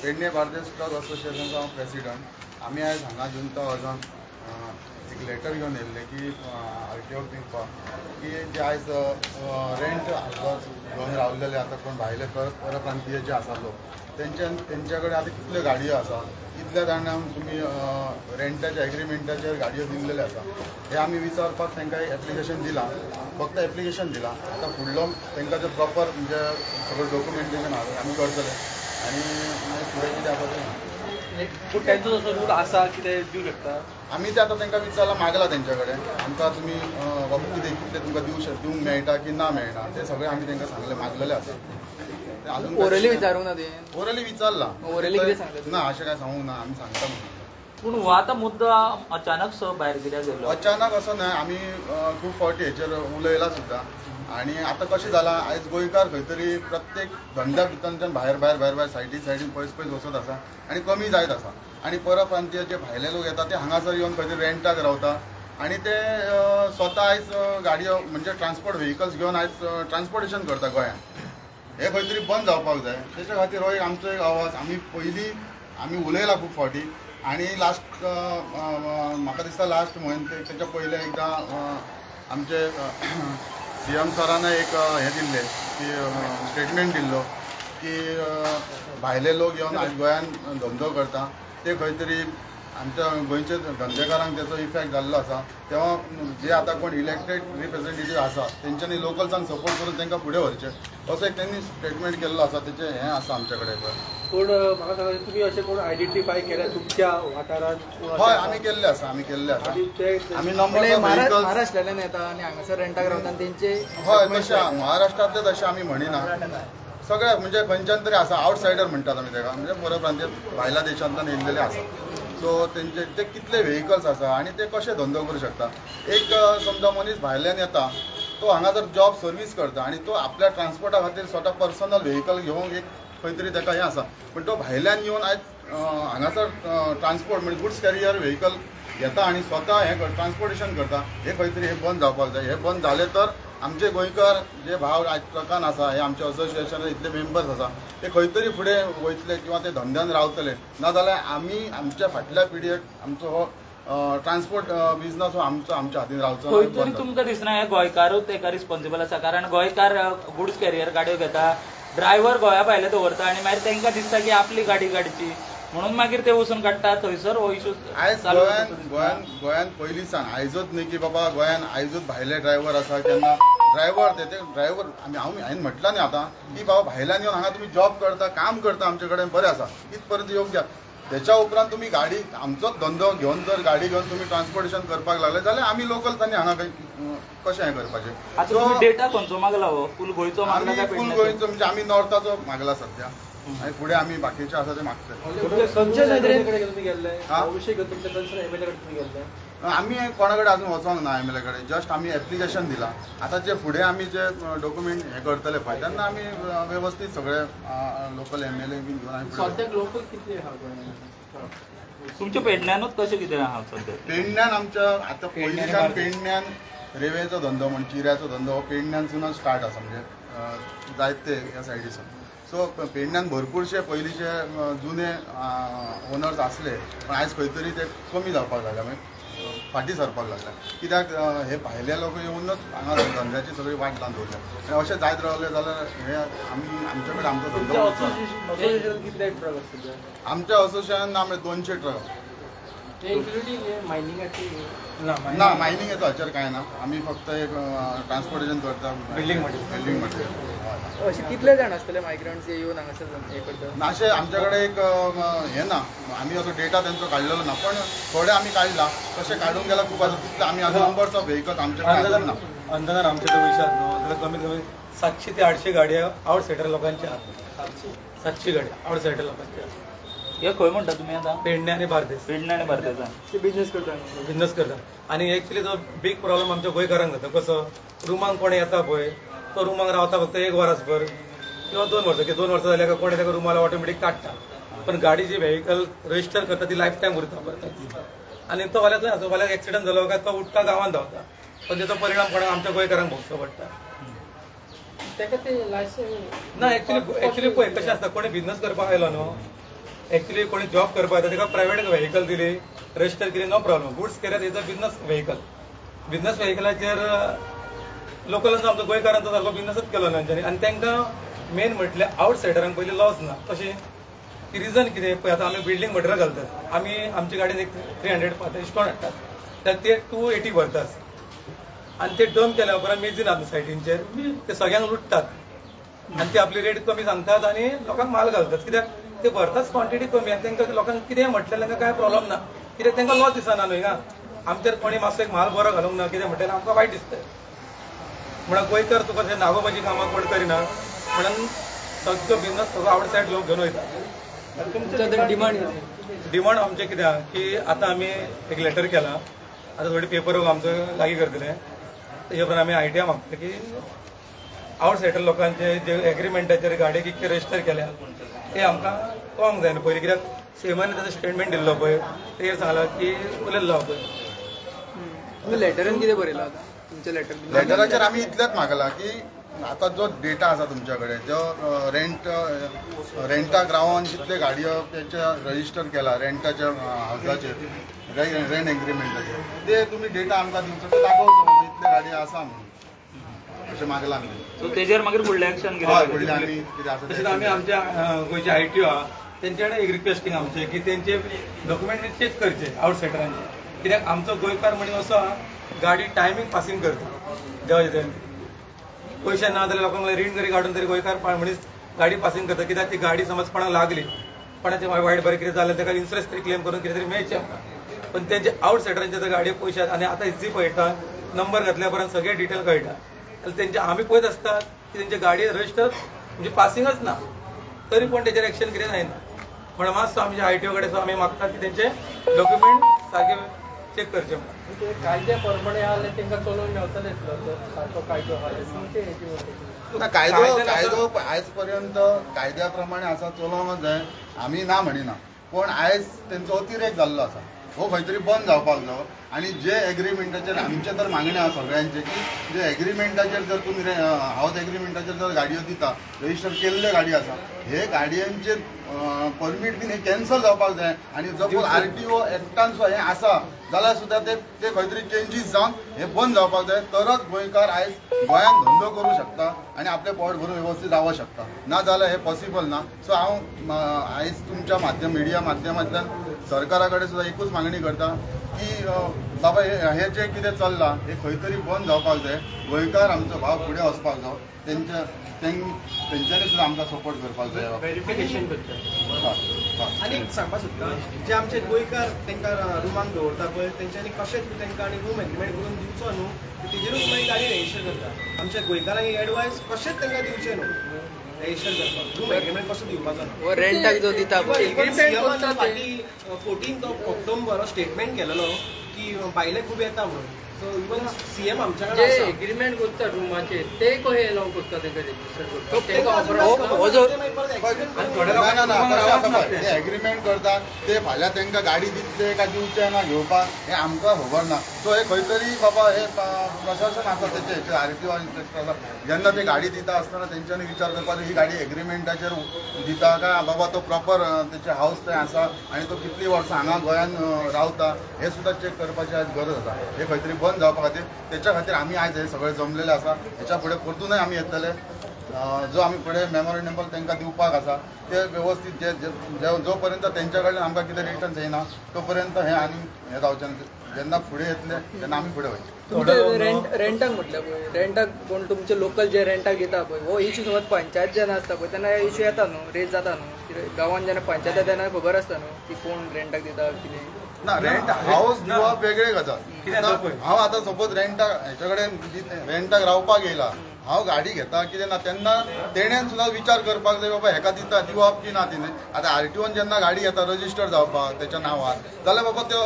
Pedne Bardez truck असोसिएशनचा president आम्ही आज हांगा जुंता वचोन एक लेटर घेवन येयल्ले की आरटीओ दिवपाक की जे आज रेंट घेवन रावलेले आता कोण भायले परप्रांतीय जे आसा लोक तेंच्या कडेन आतां कितल्यो गाडयो आसा कितल्या जाणांक तुमी रेंटाच्या एग्रीमेंटाचेर गाडयो दिल्लेले आसा हे आमी विचारपाक तांकां एप्लिकेशन दिलां फक्त एप्लिकेशन दिलां आतां फुडलो तांकां जो प्रॉपर म्हणजे सगळें डॉक्युमेंटेशन आमी करतले आनी मागीर फुडें कितें आसा तें पूण तेंचो जसो रूल आसा कितें दिवं शकता आमी ते आतां तांकां विचारलां मागलां तेंच्या कडेन आमकां तुमी बाबा कितें कितलें तुमकां दिवंक मेळटा की ना मेळना तें सगळें आमी तांकां सांगलें मागलेलें आसा अजून ओरली विचारूंक ना ते ओरली विचारलां ओरली कितें सांगता ना अशें कांय सांगूंक ना आमी सांगता म्हणून पूण हो आतां मुद्दो अचानक सो भायर कित्याक गेलो अचानक असो न्हय आमी खूब फावटी हेचेर उलयलां सुद्दां आनी आतां कशें जालां आयज गोंयकार खंय तरी प्रत्येक धंद्या भितरच्यान भायर भायर भायर भायर सायडीन पयस पयस वचत आसा आनी कमी जायत आसा आनी परप्रांतीय जे भायले लोक येता ते हांगासर येवन खंय तरी रेंटाक रावता आनी ते स्वता आयज गाडयो म्हणजे ट्रान्सपोर्ट व्हेकल्स घेवन आयज ट्रान्सपोर्टेशन करता गोंयांत हे खंय तरी बंद जावपाक जाय तेच्या खातीर हो एक आमचो एक आवाज आमी उलयला खूब फावटी आनी लास्ट म्हाका दिसता लास्ट म्हयन तेच्या पयले एकदां आमचे CM सरान एक हें दिल्लें की स्टेटमेंट दिल्लो की भायले लोक येवन आयज गोंयान धंदो करता ते खंय तरी आमच्या गोंयचे धंदेकारांक तेचो इफेक्ट जाल्लो आसा तेव्हा जे आतां कोण इलेक्टेड रिप्रेझेंटेटिव्ह आसा तेंच्यांनी लोकल्सांक सपोर्ट करून तांकां फुडें व्हरचें असो एक त्यांनी स्टेटमेंट केल्लो आसा तेचें हें आसा आमचे कडेन पूण म्हाका सांगा तुमी अशें कोण आयडेंटिफाय केल्या तुमच्या वाठारांत हय आमी केल्ले आसा आमी नंबर महाराष्ट्रांतल्यान येता आनी हांगासर रेंटाक रावता आनी तेंचे हय तशें महाराष्ट्रांतले तशें आमी म्हणिना सगळे म्हणजे खंयच्यान तरी आसा आवटसायडर म्हणटात आमी ताका म्हणजे परप्रांतीय भायल्या देशांतल्यान येयल्लेले आसा सो तेंचे ते कितले व्हेकल्स आसा आनी ते कशे धंदो करूं शकता एक समजा मनीस भायल्यान येता तो हांगासर जॉब सर्वीस करता आनी तो आपल्या ट्रान्सपोर्टा खातीर स्वता पर्सनल व्हेकल घेवंक एक खंय तरी ताका हें आसा पूण तो भायल्यान येवन आयज हांगासर ट्रान्सपोर्ट म्हणजे गुड्स कॅरियर व्हेकल घेता आनी स्वता हें ट्रान्सपोर्टेशन करता हे खंय तरी हें बंद जावपाक जाय हें बंद जालें तर आमचे गोंयकार जे भाव आयज ट्रकान आसा हे आमचे असोसिएशन इतले मेंबर्स आसा ते खंय तरी फुडें वयतले किंवा ते धंद्यान रावतले नाजाल्यार आमी आमच्या फाटल्या पिढयेक आमचो हो ट्रान्सपोर्ट बिजनस हो आमच्या हातीन रावचो खंय तरी तुमकां दिसना हे गोंयकारूच तेका रिस्पॉन्सिबल आसा कारण गोंयकार गुड्स कॅरियर गाडयो घेता ड्रायव्हर गोंया भायले दवरता आनी मागीर तांकां दिसता की आपली गाडी काडची म्हणून मागीर ते वचून काडटा थंयसर हो इशू आयज गोंयान पयलीं सान आयजूच न्ही की बाबा गोंयान आयजूच भायले ड्रायव्हर आसा केन्ना ड्रायव्हर हांवें म्हटलां न्ही आतां की बाबा भायल्यान येवन हांगा तुमी जॉब करता काम करता आमचे कडेन बरें आसा इथपर्यंत योग्य त्याच्या उपरांत तुम्ही गाडी आमचोच धंदो घेवन जर गाडी घेवन तुम्ही ट्रान्सपोर्टेशन करपाक लागले जाल्यार आमी लोकल्सांनी हांगा कशें हें करपाचें सो डेटा खंयचो मागला हो फूल गोंयचो आमी फूल गोंयचो म्हणजे आमी नॉर्थाचो मागला सध्या आनी फुडें आमी बाकीचे आसा ते मागतले आमी कोणा कडेन आजून वचोंक ना MLA कडेन जस्ट आमी एप्लिकेशन दिलां आतां जे फुडें आमी जे डॉक्युमेंट हें करतले पळय तेन्ना आमी वेवस्थीत सगळे लोकल MLA बीन घेवन आमी सद्याक लोकल कितले आहा तुमच्या पेडण्यानूच कशें कितें आहा सद्या पेडण्यान आमच्या आतां पयलींच्यान पेडण्यान रेवेचो धंदो म्हण चिऱ्याचो धंदो हो पेडण्यानसूनच स्टार्ट आसा म्हणजे जायते ह्या सायडीसून सो पेडण्यान भरपूरशे पयलींचे जुने ओनर्स आसले पण आयज खंय तरी ते कमी जावपाक लागल्या मागीर फाटी सरपाक लागल्या कित्याक हे भायले लोक येवनूच हांगा धंद्याची सगळी वाट लावन दवरल्या आनी अशें जायत रावलें जाल्यार हे आमी आमचे कडेन आमचो धंदो कितले ट्रक आसतले आमच्या असोसिएशनान आमी 200 ट्रक ना मायनिंगेचो हाचेर कांय ना आमी फक्त एक ट्रान्सपोर्टेशन करता बिल्डींग मटेरियल अशें कितले जाण आसतले मायग्रंट्स येवन हांगासर हें करता नाशे आमचे कडेन एक हें ना आमी असो डेटा तेंचो काडलेलो ना पण थोडे आमी काडला तशें काडूंक गेल्यार खूब आसा तितले आमी आतां नंबर्स ऑफ व्हेकल्स आमचे कडेन ना अंदाजान आमच्या तो विचार न्हू जाल्यार कमीत कमी 700 ते 800 गाडयो आवटसायडर लोकांच्या आहात 700 गाडयो आवटसायडर लोकांच्या हे खंय म्हणटा तुमी आतां पेडणे आनी बार्देस ते बिझनेस करता आनी एक्चुअली जो बीग प्रॉब्लेम आमच्या गोंयकारांक जाता कसो रुमांक कोण येता पळय तो रुमांक रावता फक्त 1 वरासभर किंवा 2 वर्सां की 2 वर्सां जाल्यार कोणी ताका रुमाला ऑटोमॅटीक काडटा पण गाडी जी व्हेकल रजिस्टर करता ती लायफ टायम उरता परत आनी तो फाल्यां थंय आसा फाल्यां एक्सिडंट जालो काय तो उठता गांवांत धांवता पण तेचो परिणाम कोणाक आमच्या गोंयकारांक भोगचो पडटा ताका ते लायसन्स ना एक्चुअली पळय कशें आसता कोणी बिझनस करपाक आयलो न्हू ऍक्च्युली कोणी जॉब करपा येता ताका प्रायव्हेट व्हेकल दिली, रजिस्टर केली, no problem. Goods carrier is a business vehicle. Business व्हेकलाचेर लोकलांचो आमचो गोंयकारांचो सारको बिझनेसच केलो तांच्यांनी. आनी तांकां मेन म्हटल्यार आवटसायडरांक पयलीं लॉस ना. तशें की रिजन कितें पळय, आतां आमी बिल्डींग मटेरियल घालतात, आमी आमचे गाडयेन एक 300 स्टोन हाडटात, तर ते 280 भरतात आनी ते डंप केल्या उपरांत मेजीन आसा सायटींचेर ते सगळ्यांक लुटतात आनी ते आपली रेट कमी सांगतात आनी लोकांक माल घालतात. कित्याक ते भरताच क्वॉन्टिटी कमी आनी तांकां लोकांक कितें म्हटल्यार तांकां कांय प्रॉब्लम ना, कित्याक तांकां लॉस दिसना न्हय. आमचेर कोणी मातसो एक माल बरो घालूंक ना कितें म्हटल्यार आमकां वायट दिसता. म्हणून गोंयकार तुका अशें नागोबाची कामां कोण करिना, म्हणून सगळो बिझनस सगळो आवटसायड लोक घेवन वयता. डिमांड आमचे कित्याक की आतां आमी एक लेटर केला, आतां थोडी पेपर वर्क आमचो लागीं करतले, तेजे उपरांत आमी आयडिया मागतले की आवटसायडर लोकांचे जे एग्रीमेंटाचेर गाडये कितके रजिस्टर केल्या ते आमकां कळोंक जाय न्हू पयलीं. कित्याक सेमानी ताचो स्टेटमेंट दिल्लो पळय तेजेर सांगला की उलयल्लो पळय. लेटरान कितें बरयलां आतां तुमच्या लेटराचेर आमी इतलेंच मागला की आता जो डेटा आसा तुमच्याकडे जो रेंटाक रावन जितले गाडयो त्याच्या रजिस्टर केला रेंटाच्या हावसाचेर रेंट एग्रीमेंटाचेर ते तुमी डेटा आमकां दिवचो, ते दाखोवचो इतले गाडयो आसा म्हणून अशें मागला आमी. सो तेजेर मागीर फुडलें एक्शन फुडलें आमी कितें आसा तशेंच आमी आमच्या गोंयचे ITO आहा तेंचे कडेन एक रिक्वेस्टींग आमचे की तेंचे डॉक्युमेंट चेक करचे आवटसायडरांचे. कित्याक आमचो गोंयकार म्हणजे असो आहा गाडी टायमींग पासींग करता देवाचे पयशे ना जाल्यार लोकांक रीण जरी काडून तरी गोंयकार मनीस गाडी पासींग करता. कित्याक ती गाडी समज कोणाक लागली, कोणाचें वायट बरें कितें जालें ताका इन्शुरन्स तरी क्लेम करून कितें तरी मेळचें आमकां. पण तेंचे आवटसायडरांचे जर गाडये पयशे आनी आतां इझी पळयता नंबर घातल्या उपरांत सगळे डिटेल कळटा. जाल्यार तेंचे आमी पळयत आसतात की तेंचे गाडये रजिस्टर म्हणजे पासिंगच ना, तरी पूण तेचेर एक्शन कितें जायना. म्हणून मातसो आमच्या ITO कडेन आमी मागतात की तेंचे डॉक्युमेंट सारके चेक करचे. कायद्या प्रमाणे आले तांकां चलोवन मेळटलें सारको कायदो कायदो आयज पर्यंत कायद्या प्रमाणे आसा चलोवंक जाय आमी ना म्हणिना, पण आयज तेंचो अतिरेक जाल्लो आसा, हो खंय तरी बंद जावपाक जाय. आणि जे एग्रीमेंटाचेर आमचे तर मागणे आसा सगळ्यांचे की जे एग्रीमेंटाचेर जर तुमी हावस एग्रीमेंटाचेर जर गाडयो दिता रजिस्टर केल्ले गाडी आसा हे गाडयांचेर परमीट बीन हे कॅन्सल जावपाक जाय. आनी सपोज RTO एक्टान हे आसा जाल्यार सुद्दां ते खंय तरी चेंजीस जावन हे बंद जावपाक जाय, तरच गोंयकार आयज गोंयांत धंदो करूं शकता आनी आपलें पोट भरून वेवस्थीत रावूंक शकता. ना जाल्यार हे पॉसिबल ना. सो हांव आयज तुमच्या मिडिया माध्यमांतल्यान सरकारा कडेन सुद्दां एकूच मागणी करता की बाबा हे जे कितें चल्लां हे खंय तरी बंद जावपाक जाय. गोंयकार आमचो भाव फुडें वचपाक जाय, तेंच्यांनी सुद्दां आमकां सपोर्ट करपाक जाय. व्हेरिफिकेशन आनी एक सांगपाक सोदता जे आमचे गोंयकार तांकां रुमांक दवरता पळय तेंच्यांनी कशेंच तांकां आनी रूम एग्रीमेंट करून दिवचो न्हू, तेजेरूच मागीर गाडी रजिस्टर करता. आमच्या गोंयकारांक एक एडवायस कशेंच तांकां दिवचें न्हू रजिस्टर करपाक, रूम एग्रीमेंट कसो दिवपाचो न्हू. रेंटाक जो दिता फाटीं 14 ऑक्टोबर स्टेटमेंट केलेलो की भायले खूब येता म्हणून. सो इवन CM आमच्या कडेन आसा एग्रीमेंट करता रुमाचे ते कशे एलाव करता तांकां रजिस्टर ते एग्रीमेंट करतात ते फाल्यां तांकां गाडी दितले काय दिवचे ना घेवपाक हे आमकां खबर ना. सो हे खंय तरी बाबा हे प्रशासन आसा तेचे RTO इन्स्पेक्टर आसा जेन्ना ते गाडी दिता आसतना तेंच्यांनी विचार करपाचो ही गाडी एग्रीमेंटाचेर दिता काय बाबा तो प्रॉपर तेचे हावस थंय आसा आनी तो कितलीं वर्सां हांगा गोंयांत रावता हे सुद्दां चेक करपाची आयज गरज आसा. हे खंय तरी बंद जावपा खातीर तेच्या खातीर आमी आयज हे सगळे जमलेले आसा. हेच्या फुडें परतूनय आमी येतले. जो आमी फुडें मेमोरेंडम तांकां दिवपाक आसा ते वेवस्थीत जो पर्यंत तेंच्या कडल्यान आमकां कितें रिटर्न्स येना तो पर्यंत हे आनी हे जावचें ना. जेन्ना फुडें येतले तेन्ना आमी फुडें वयचे. रेंटाक म्हटल्यार पळय रेंटाक कोण तुमचे लोकल जे रेंटाक येता पळय हो इश्यू समज पंचायत जेन्ना आसता पळय तेन्ना इश्यू येता न्हू, रेज जाता न्हू. गांवांत जेन्ना पंचायत येता तेन्ना खबर आसता न्हू की कोण रेंटाक दिता कितें ना. रेंट हावस दिवप वेगळे गजाल. हांव आतां सपोज रेंटाक हेच्या कडेन रेंटाक रावपाक येयला, हांव गाडी घेता कितें ना तेन्ना तेणेन सुद्दां विचार करपाक जाय बाबा हेका दिता दिवप की ना तिणें. आतां RTOन जेन्ना गाडी येता रजिस्टर जावपाक तेच्या नांवार जाल्यार बाबा तो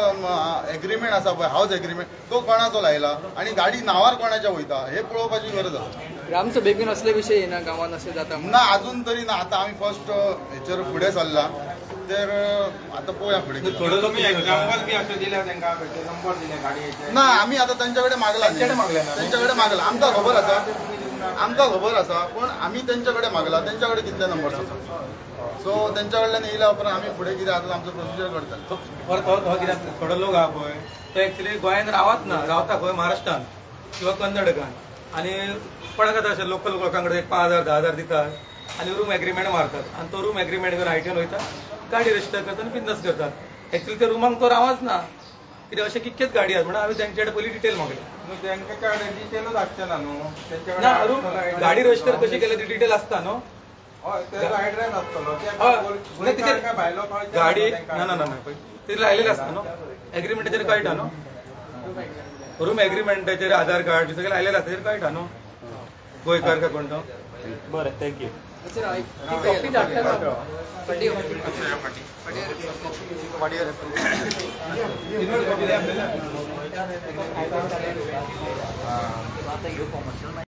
एग्रीमेंट आसा पळय हावस एग्रीमेंट तो कोणाचो लायला आनी गाडी नांवार कोणाच्या वयता हे पळोवपाची गरज आसा. ग्रामसभेक असले विशय येना गांवांत अशें जाता ना अजून तरी ना. आतां आमी फर्स्ट हेचेर फुडें सरला तर आतां पळोवया फुडें. ना आमी आतां तेंच्या कडेन मागला तेंच्या कडेन मागला आमकां खबर आसा पण आमी तेंच्या कडेन मागला तेंच्या कडेन कितले नंबर्स आसा. सो त्यांच्या कडल्यान येयल्या उपरांत आमी फुडें कितें आसा आमचो प्रोसिजर करतले. परत हो कित्याक थोडो लोक आहा पळय तो एक्चुली गोंयांत रावत ना, रावता खंय महाराष्ट्रान किंवा कर्नाटकान, आनी कोणाक आतां अशें लोकल लोकां कडेन 5,000 10,000 दितात आनी रूम एग्रीमेंट मारतात आनी तो रूम एग्रीमेंट घेवन आयटीएन वयता, गाडी रजिस्टर करतात आनी बिजनस करतात. एक्चुली त्या रुमांक तो रावच ना, कित्याक अशे कितकेच गाडी आहात म्हणून हांवें तेंचे कडेन पयलीं डिटेल मागली. डिटेलच धाडचे ना न्हू ना रूम गाडी रजिस्टर कशी केली ती डिटेल आसता न्हू. ऍड्रेस आसतलो गाडी ना ना ना ना ते लायलेले असता न्हू, एग्रीमेंटाचेर कळटा न्हू, रूम एग्रीमेंटाचेर आधार कार्ड सगळें लायलेलें आसता तेजेर कळटा न्हू गोंयकार काय कोण तो. बरें, थँक्यू. कॉपी धाडटा